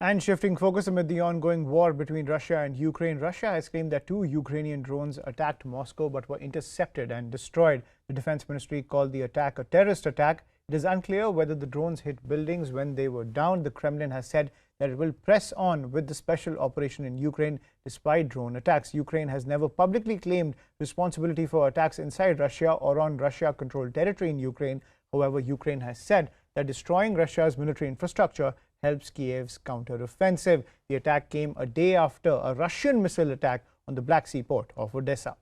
And shifting focus amid the ongoing war between Russia and Ukraine, Russia has claimed that 2 Ukrainian drones attacked Moscow but were intercepted and destroyed. The defense ministry called the attack a terrorist attack. It is unclear whether the drones hit buildings when they were down. The Kremlin has said that it will press on with the special operation in Ukraine despite drone attacks. Ukraine has never publicly claimed responsibility for attacks inside Russia or on Russia-controlled territory in Ukraine. However, Ukraine has said that destroying Russia's military infrastructure helps Kiev's counter-offensive. The attack came a day after a Russian missile attack on the Black Sea port of Odessa.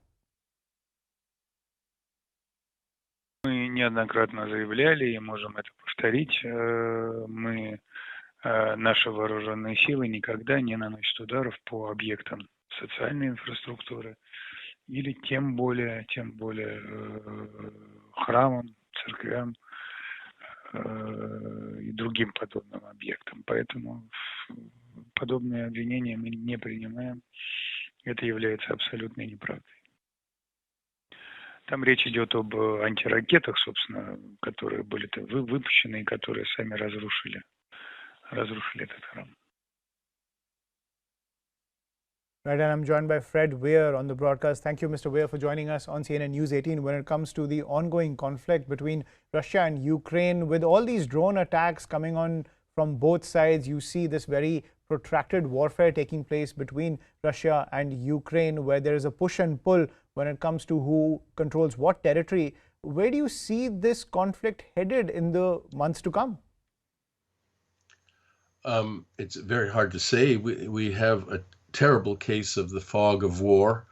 Мы неоднократно заявляли и можем это повторить. Наши вооруженные силы никогда не наносят ударов по объектам социальной инфраструктуры или тем более храмам, церквям и другим подобным объектам. Поэтому подобные обвинения мы не принимаем. Это является абсолютной неправдой. Там речь идет об антиракетах, собственно, которые были выпущены и которые сами разрушили этот храм. Right, and I'm joined by Fred Weir on the broadcast. Thank you, Mr. Weir, for joining us on CNN News 18. When it comes to the ongoing conflict between Russia and Ukraine, with all these drone attacks coming on from both sides, you see this very protracted warfare taking place between Russia and Ukraine, where there is a push and pull when it comes to who controls what territory. Where do you see this conflict headed in the months to come? It's very hard to say. We have a terrible case of the fog of war,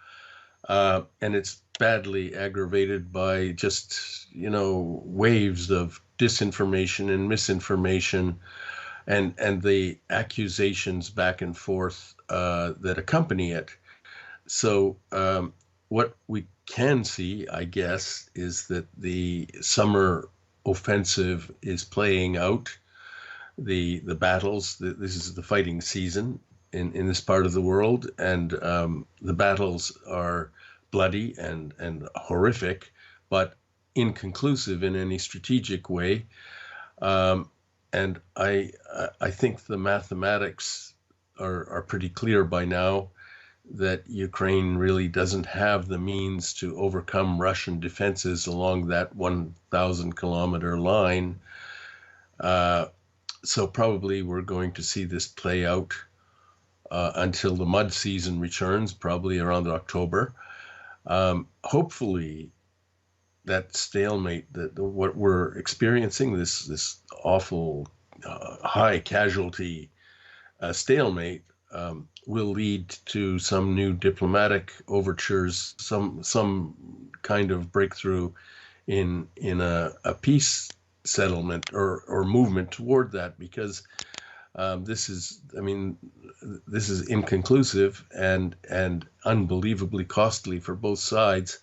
and it's badly aggravated by just, waves of disinformation and misinformation and the accusations back and forth that accompany it. So what we can see, I guess, is that the summer offensive is playing out. The battles, this is the fighting season in this part of the world, and the battles are bloody and horrific, but inconclusive in any strategic way. And I think the mathematics are pretty clear by now that Ukraine really doesn't have the means to overcome Russian defenses along that 1,000-kilometer line. So probably we're going to see this play out until the mud season returns, probably around October. Hopefully that stalemate, that what we're experiencing, this awful high casualty stalemate, will lead to some new diplomatic overtures, some kind of breakthrough in a peace settlement or movement toward that, because this is inconclusive and unbelievably costly for both sides.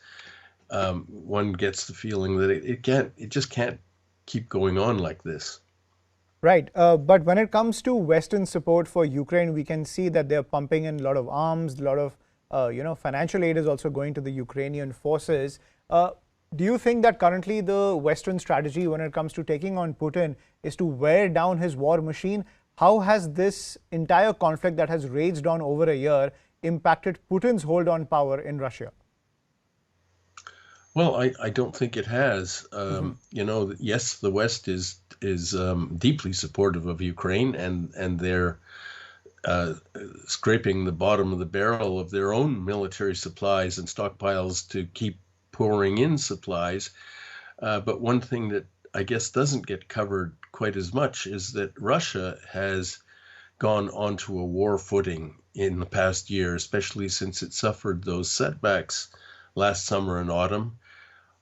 One gets the feeling that it just can't keep going on like this. Right, but when it comes to Western support for Ukraine, we can see that they're pumping in a lot of arms, a lot of financial aid is also going to the Ukrainian forces. Do you think that currently the Western strategy when it comes to taking on Putin is to wear down his war machine? How has this entire conflict that has raged on over a year impacted Putin's hold on power in Russia? Well, I don't think it has. Yes, the West is deeply supportive of Ukraine, and they're scraping the bottom of the barrel of their own military supplies and stockpiles to keep pouring in supplies. But one thing that I guess doesn't get covered quite as much is that Russia has gone onto a war footing in the past year, especially since it suffered those setbacks last summer and autumn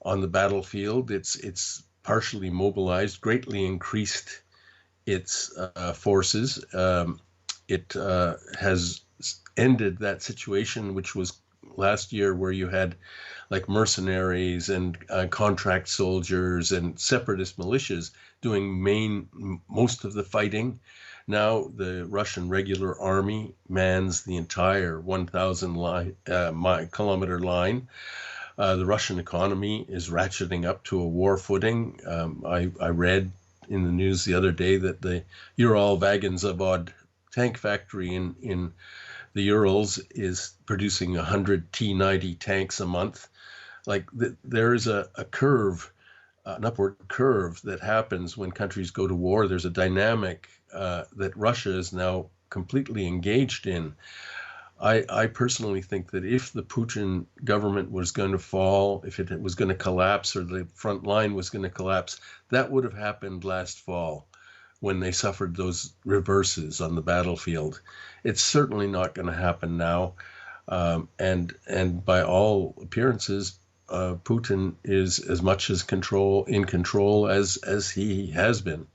on the battlefield. It's partially mobilized, greatly increased its forces. It has ended that situation, which was last year, where you had like mercenaries and contract soldiers and separatist militias doing most of the fighting. Now the Russian regular army mans the entire 1,000-kilometer line. The Russian economy is ratcheting up to a war footing. I read in the news the other day that the Uralvagenzavod tank factory in the Urals is producing 100 T-90 tanks a month. Like there is a curve, an upward curve that happens when countries go to war. There's a dynamic that Russia is now completely engaged in. I personally think that if the Putin government was going to fall, if it was going to collapse or the front line was going to collapse, that would have happened last fall when they suffered those reverses on the battlefield. It's certainly not going to happen now. And by all appearances, Putin is as much in control as he has been.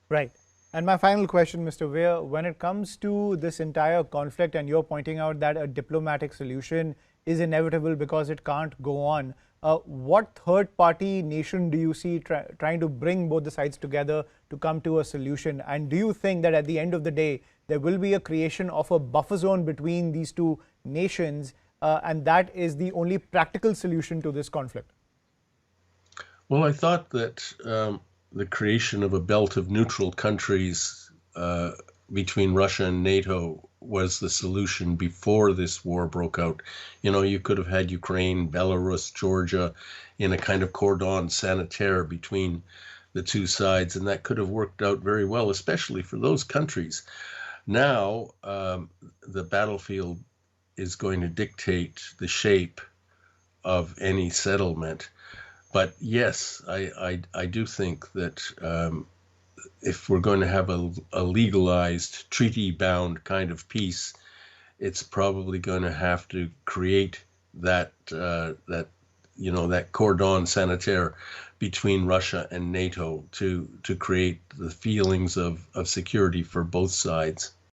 Right. And my final question, Mr. Weir, when it comes to this entire conflict, and you're pointing out that a diplomatic solution is inevitable because it can't go on, what third-party nation do you see trying to bring both the sides together to come to a solution? And do you think that at the end of the day, there will be a creation of a buffer zone between these two nations, and that is the only practical solution to this conflict? Well, I thought that the creation of a belt of neutral countries between Russia and NATO was the solution before this war broke out. You know, you could have had Ukraine, Belarus, Georgia in a kind of cordon sanitaire between the two sides, and that could have worked out very well, especially for those countries. Now, the battlefield is going to dictate the shape of any settlement. But yes, I do think that if we're going to have a legalized, treaty-bound kind of peace, it's probably going to have to create that cordon sanitaire between Russia and NATO to create the feelings of security for both sides.